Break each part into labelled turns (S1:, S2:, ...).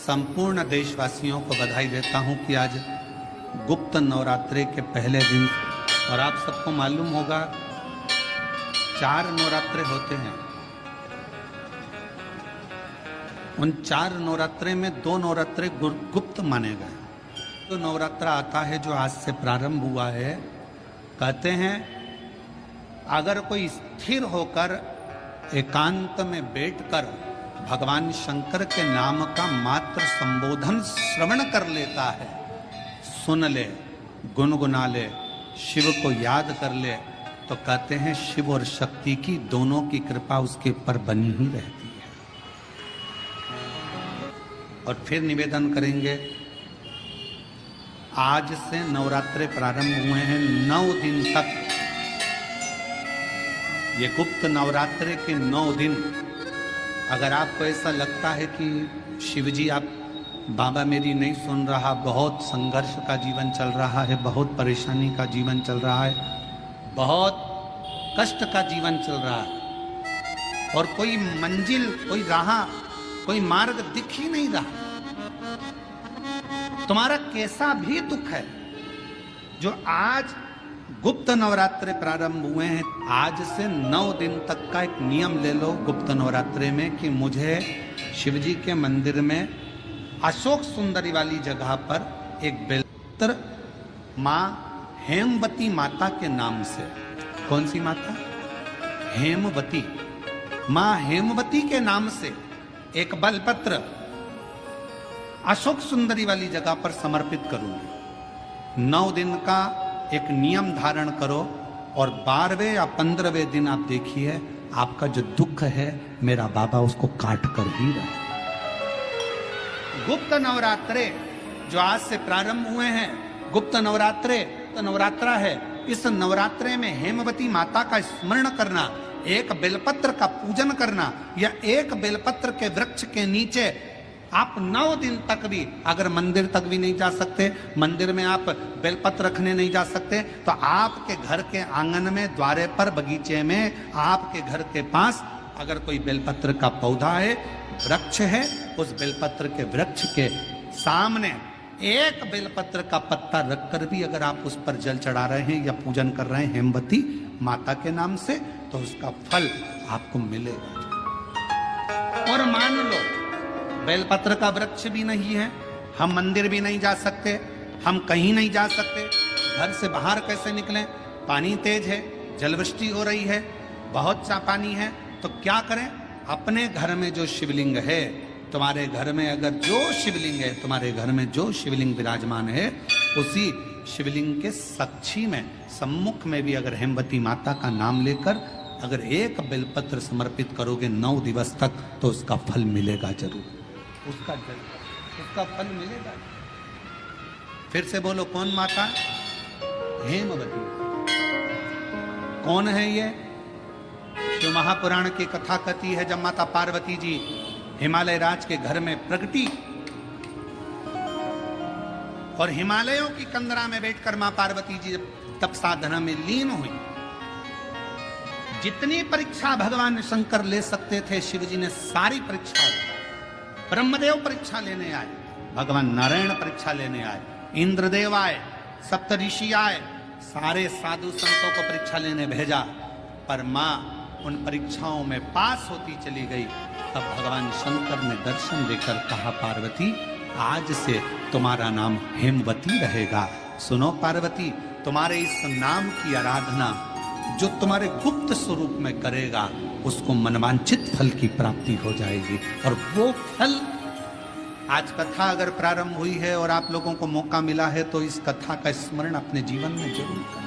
S1: संपूर्ण देशवासियों को बधाई देता हूं कि आज गुप्त नवरात्रे के पहले दिन, और आप सबको मालूम होगा 4 नवरात्रे होते हैं। उन 4 नवरात्रे में 2 नवरात्रे गुप्त माने गए। तो नवरात्रा आता है जो आज से प्रारंभ हुआ है, कहते हैं अगर कोई स्थिर होकर एकांत में बैठकर भगवान शंकर के नाम का मात्र संबोधन श्रवण कर लेता है, सुन ले, गुनगुना ले, शिव को याद कर ले, तो कहते हैं शिव और शक्ति की दोनों की कृपा उसके ऊपर बनी ही रहती है। और फिर निवेदन करेंगे, आज से नवरात्रे प्रारंभ हुए हैं, 9 दिन तक। ये गुप्त नवरात्रे के 9 दिन, अगर आपको ऐसा लगता है कि शिवजी आप बाबा मेरी नहीं सुन रहा, बहुत संघर्ष का जीवन चल रहा है, बहुत परेशानी का जीवन चल रहा है, बहुत कष्ट का जीवन चल रहा है, और कोई मंजिल, कोई राह, कोई मार्ग दिख ही नहीं रहा, तुम्हारा कैसा भी दुख है, जो आज गुप्त नवरात्रे प्रारंभ हुए हैं, आज से 9 दिन तक का एक नियम ले लो गुप्त नवरात्रे में कि मुझे शिवजी के मंदिर में अशोक सुंदरी वाली जगह पर एक बेलपत्र माँ हेमवती माता के नाम से, कौन सी माता? हेमवती, माँ हेमवती के नाम से एक बेलपत्र अशोक सुंदरी वाली जगह पर समर्पित करूंगी। 9 दिन का एक नियम धारण करो, और 12वें या 15वें दिन आप देखिए आपका जो दुख है मेरा बाबा उसको काट कर ही रहा। गुप्त नवरात्रे जो आज से प्रारंभ हुए हैं, गुप्त नवरात्रे तो नवरात्रा है, इस नवरात्रे में हेमवती माता का स्मरण करना, एक बेलपत्र का पूजन करना, या एक बेलपत्र के वृक्ष के नीचे आप 9 दिन तक भी, अगर मंदिर तक भी नहीं जा सकते, मंदिर में आप बेलपत्र रखने नहीं जा सकते, तो आपके घर के आंगन में, द्वारे पर, बगीचे में, आपके घर के पास अगर कोई बेलपत्र का पौधा है, वृक्ष है, उस बेलपत्र के वृक्ष के सामने एक बेलपत्र का पत्ता रखकर भी अगर आप उस पर जल चढ़ा रहे हैं या पूजन कर रहे हैं हेमवती माता के नाम से, तो उसका फल आपको मिलेगा। और मान लो बेलपत्र का वृक्ष भी नहीं है, हम मंदिर भी नहीं जा सकते, हम कहीं नहीं जा सकते, घर से बाहर कैसे निकलें, पानी तेज है, जलवृष्टि हो रही है, बहुत सा पानी है, तो क्या करें? अपने घर में जो शिवलिंग है, तुम्हारे घर में अगर जो शिवलिंग है, तुम्हारे घर में जो शिवलिंग विराजमान है, उसी शिवलिंग के साक्षी में, सम्मुख में भी अगर हेमवती माता का नाम लेकर अगर एक बेलपत्र समर्पित करोगे 9 दिवस तक, तो उसका फल मिलेगा जरूर, उसका फल मिलेगा। फिर से बोलो, कौन माता? हेमवती। कौन है ये? शिव महापुराण की कथा कहती है, जब माता पार्वती जी हिमालय राज के घर में प्रगटी और हिमालयों की कंदरा में बैठकर मां पार्वती जी तप साधना में लीन हुई, जितनी परीक्षा भगवान शंकर ले सकते थे शिव जी ने सारी परीक्षा ली। ब्रह्मदेव परीक्षा लेने आए, भगवान नारायण परीक्षा लेने आए, इंद्रदेव आए, सप्तऋषि आए, सारे साधु संतों को परीक्षा लेने भेजा, पर मां उन परीक्षाओं में पास होती चली गई। तब भगवान शंकर ने दर्शन देकर कहा, पार्वती आज से तुम्हारा नाम हेमवती रहेगा। सुनो पार्वती, तुम्हारे इस नाम की आराधना जो तुम्हारे गुप्त स्वरूप में करेगा, उसको मनवांछित फल की प्राप्ति हो जाएगी। और वो फल, आज कथा अगर प्रारंभ हुई है और आप लोगों को मौका मिला है, तो इस कथा का स्मरण अपने जीवन में जरूर करें।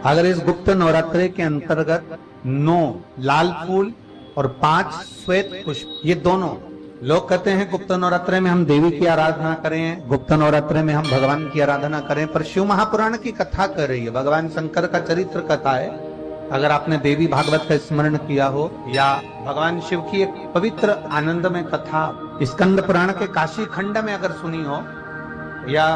S1: अगर इस गुप्त नवरात्रे के अंतर्गत 9 लाल फूल और 5 श्वेत पुष्प, ये दोनों, लोग कहते हैं गुप्त नवरात्रे में हम देवी की आराधना करें, गुप्त नवरात्रे में हम भगवान की आराधना करें, पर शिव महापुराण की कथा कर रही है, भगवान शंकर का चरित्र कथा है। अगर आपने देवी भागवत का स्मरण किया हो, या भगवान शिव की एक पवित्र आनंदमय कथा स्कंद पुराण के काशी खंड में अगर सुनी हो, या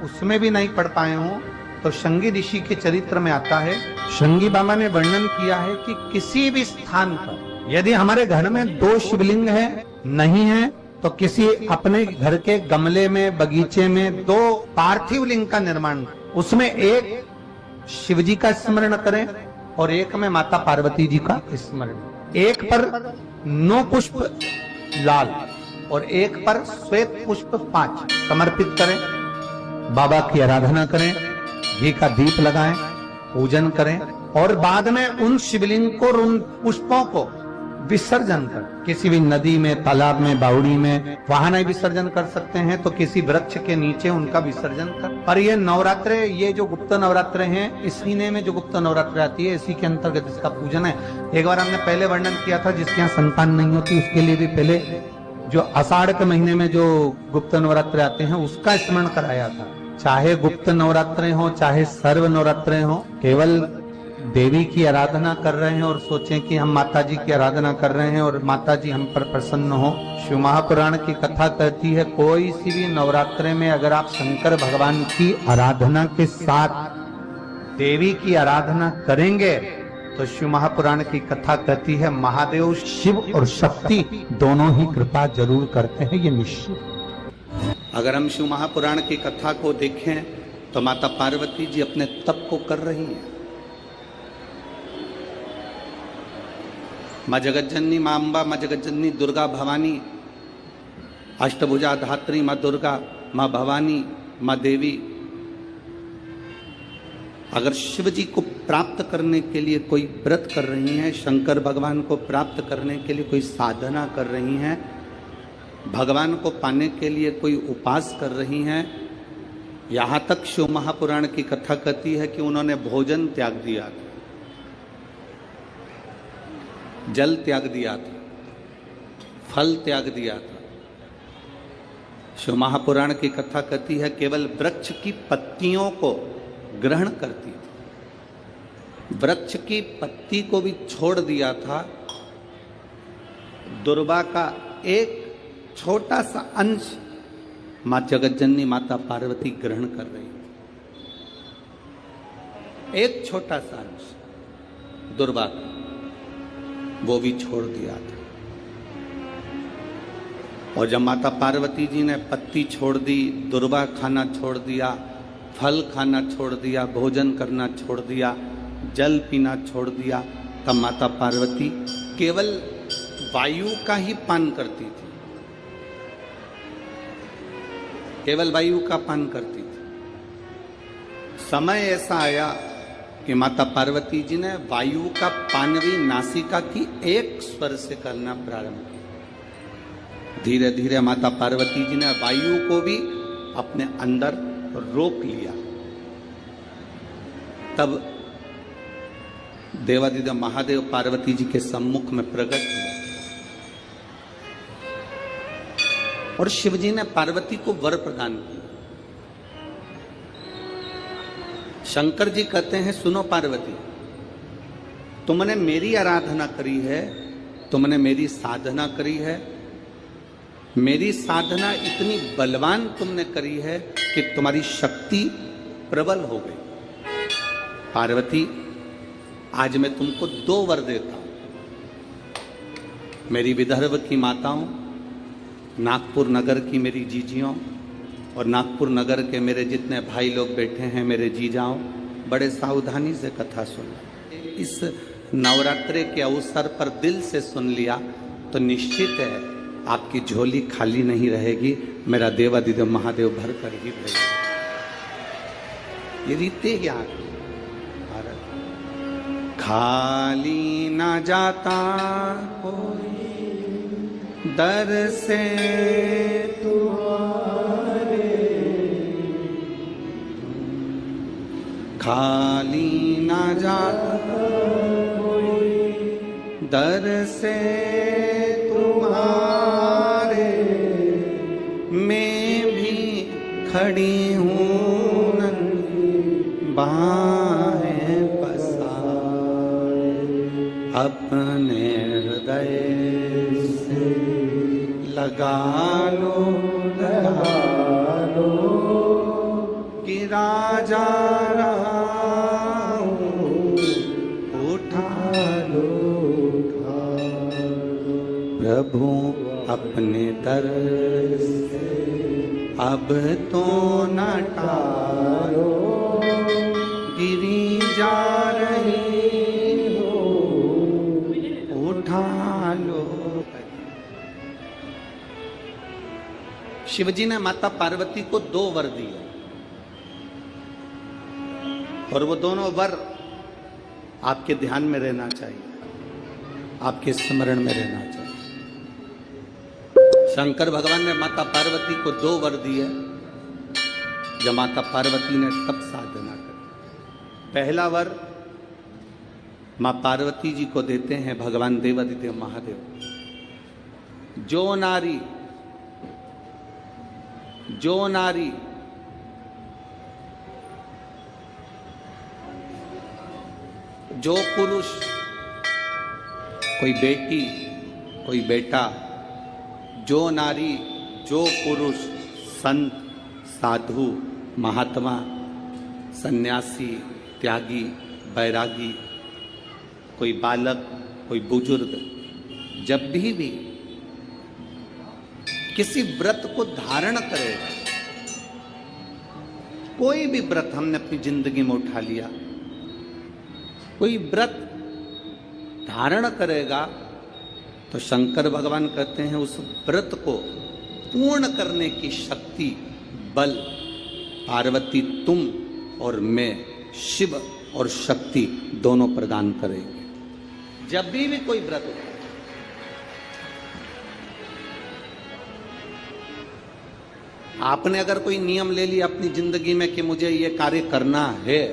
S1: उसमें भी नहीं पढ़ पाए हो, तो शंगी ऋषि के चरित्र में आता है, शंगी बाबा ने वर्णन किया है कि किसी भी स्थान पर यदि हमारे घर में 2 शिवलिंग है, नहीं है, तो किसी अपने घर के गमले में, बगीचे में 2 पार्थिव लिंग का निर्माण, उसमें एक शिव जी का स्मरण करें और एक में माता पार्वती जी का स्मरण। एक पर 9 पुष्प लाल और एक पर श्वेत पुष्प 5 समर्पित करें। बाबा की आराधना करें, घी का दीप लगाएं, पूजन करें और बाद में उन शिवलिंग को और उन पुष्पों को विसर्जन कर, किसी भी नदी में, तालाब में, बावड़ी में, वहां नहीं विसर्जन कर सकते हैं तो किसी वृक्ष के नीचे उनका विसर्जन कर। और ये नवरात्रे, ये जो गुप्त नवरात्रे हैं, इस महीने में जो गुप्त नवरात्रे आती है, इसी के अंतर्गत इसका पूजन है। एक बार हमने पहले वर्णन किया था, जिसके यहाँ संतान नहीं होती उसके लिए भी पहले जो आषाढ़ के महीने में जो गुप्त नवरात्रे आते हैं उसका स्मरण कराया था। चाहे गुप्त नवरात्रे हो, चाहे सर्व नवरात्रे हो, केवल देवी की आराधना कर रहे हैं और सोचें कि हम माता जी की आराधना कर रहे हैं और माता जी हम पर प्रसन्न हो। शिव महापुराण की कथा कहती है, कोई सी भी नवरात्रे में अगर आप शंकर भगवान की आराधना के साथ देवी की आराधना करेंगे तो शिव महापुराण की कथा कहती है, महादेव शिव और शक्ति दोनों ही कृपा जरूर करते हैं, ये निश्चित। अगर हम शिव महापुराण की कथा को देखें तो माता पार्वती जी अपने तप को कर रही हैं। माँ जगज्जननी, माँ अम्बा, माँ जगज्जननी दुर्गा भवानी, अष्टभुजा धात्री माँ दुर्गा, माँ भवानी, माँ देवी, अगर शिव जी को प्राप्त करने के लिए कोई व्रत कर रही हैं, शंकर भगवान को प्राप्त करने के लिए कोई साधना कर रही हैं, भगवान को पाने के लिए कोई उपास कर रही हैं, यहाँ तक शिव महापुराण की कथा कहती है कि उन्होंने भोजन त्याग दिया था, जल त्याग दिया था, फल त्याग दिया था। शिव महापुराण की कथा कहती है केवल वृक्ष की पत्तियों को ग्रहण करती थी, वृक्ष की पत्ती को भी छोड़ दिया था। दुर्वा का एक छोटा सा अंश मां जगज्जननी माता पार्वती ग्रहण कर रही थी, एक छोटा सा अंश दुर्वा का, वो भी छोड़ दिया था। और जब माता पार्वती जी ने पत्ती छोड़ दी, दुर्वा खाना छोड़ दिया, फल खाना छोड़ दिया, भोजन करना छोड़ दिया, जल पीना छोड़ दिया, तब माता पार्वती केवल वायु का ही पान करती थी, केवल वायु का पान करती थी। समय ऐसा आया कि माता पार्वती जी ने वायु का पान भी नासिका की एक स्वर से करना प्रारंभ किया। धीरे धीरे माता पार्वती जी ने वायु को भी अपने अंदर रोक लिया। तब देवादिदेव महादेव पार्वती जी के सम्मुख में प्रकट हुए और शिव जी ने पार्वती को वर प्रदान किया। शंकर जी कहते हैं, सुनो पार्वती, तुमने मेरी आराधना करी है, तुमने मेरी साधना करी है, मेरी साधना इतनी बलवान तुमने करी है कि तुम्हारी शक्ति प्रबल हो गई। पार्वती, आज मैं तुमको 2 वर देता हूं। मेरी विदर्भ की माताओं, नागपुर नगर की मेरी जीजियों और नागपुर नगर के मेरे जितने भाई लोग बैठे हैं, मेरे जीजाओं, बड़े सावधानी से कथा सुन। इस नवरात्रे के अवसर पर दिल से सुन लिया तो निश्चित है आपकी झोली खाली नहीं रहेगी, मेरा देवादिदेव महादेव भर कर ही रहेगा। ये रीते यहाँ खाली ना जाता कोई दर से तुम्हारे, खाली ना जाता कोई दर से तुम्हारे, मैं भी खड़ी हूँ नंगी बाहें पसारे, अपने हृदय से लगा लो कि राजा रहा हूँ, उठा लो प्रभु अपने दर से अब तो न टारो, गिरी जा रही हो उठा लो। शिवजी ने माता पार्वती को 2 वर दिए और वो दोनों वर आपके ध्यान में रहना चाहिए, आपके स्मरण में रहना चाहिए। शंकर भगवान ने माता पार्वती को 2 वर दिए जब माता पार्वती ने तप साधना की। पहला वर मां पार्वती जी को देते हैं भगवान देवादिदेव महादेव, जो नारी जो पुरुष, कोई बेटी कोई बेटा, जो नारी जो पुरुष, संत साधु महात्मा सन्यासी त्यागी बैरागी, कोई बालक कोई बुजुर्ग, जब भी किसी व्रत को धारण करेगा, कोई भी व्रत हमने अपनी जिंदगी में उठा लिया, कोई व्रत धारण करेगा तो शंकर भगवान कहते हैं उस व्रत को पूर्ण करने की शक्ति बल पार्वती तुम और मैं, शिव और शक्ति दोनों प्रदान करेंगे। जब भी कोई व्रत उठा, आपने अगर कोई नियम ले लिया अपनी जिंदगी में कि मुझे ये कार्य करना है,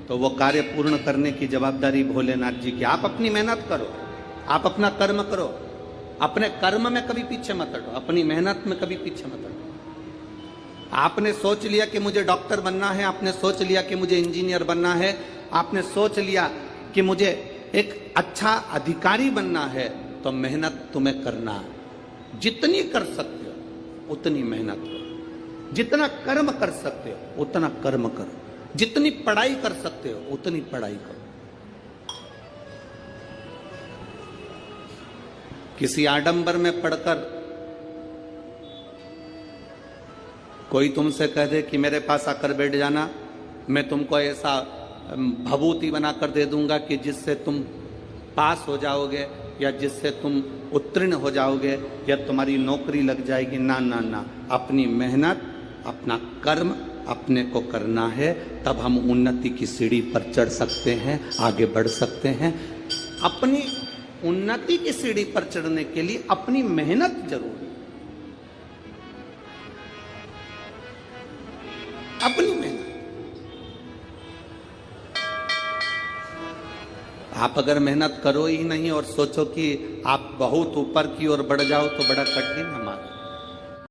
S1: तो वो कार्य पूर्ण करने की जवाबदारी भोलेनाथ जी की। आप अपनी मेहनत करो, आप अपना कर्म करो, अपने कर्म में कभी पीछे मत हटो, अपनी मेहनत में कभी पीछे मत हटो। आपने सोच लिया कि मुझे डॉक्टर बनना है, आपने सोच लिया कि मुझे इंजीनियर बनना है, आपने सोच लिया कि मुझे एक अच्छा अधिकारी बनना है, तो मेहनत तुम्हें करना है। जितनी कर सकते हो उतनी मेहनत करो, जितना कर्म कर सकते हो उतना कर्म करो, जितनी पढ़ाई कर सकते हो उतनी पढ़ाई करो। किसी आडंबर में पढ़कर कोई तुमसे कह दे कि मेरे पास आकर बैठ जाना, मैं तुमको ऐसा भभूति बनाकर दे दूंगा कि जिससे तुम पास हो जाओगे या जिससे तुम उत्तीर्ण हो जाओगे या तुम्हारी नौकरी लग जाएगी। ना ना ना, अपनी मेहनत अपना कर्म अपने को करना है, तब हम उन्नति की सीढ़ी पर चढ़ सकते हैं, आगे बढ़ सकते हैं। अपनी उन्नति की सीढ़ी पर चढ़ने के लिए अपनी मेहनत जरूरी है, अपनी मेहनत। आप अगर मेहनत करो ही नहीं और सोचो कि आप बहुत ऊपर की ओर बढ़ जाओ तो बड़ा कठिन है।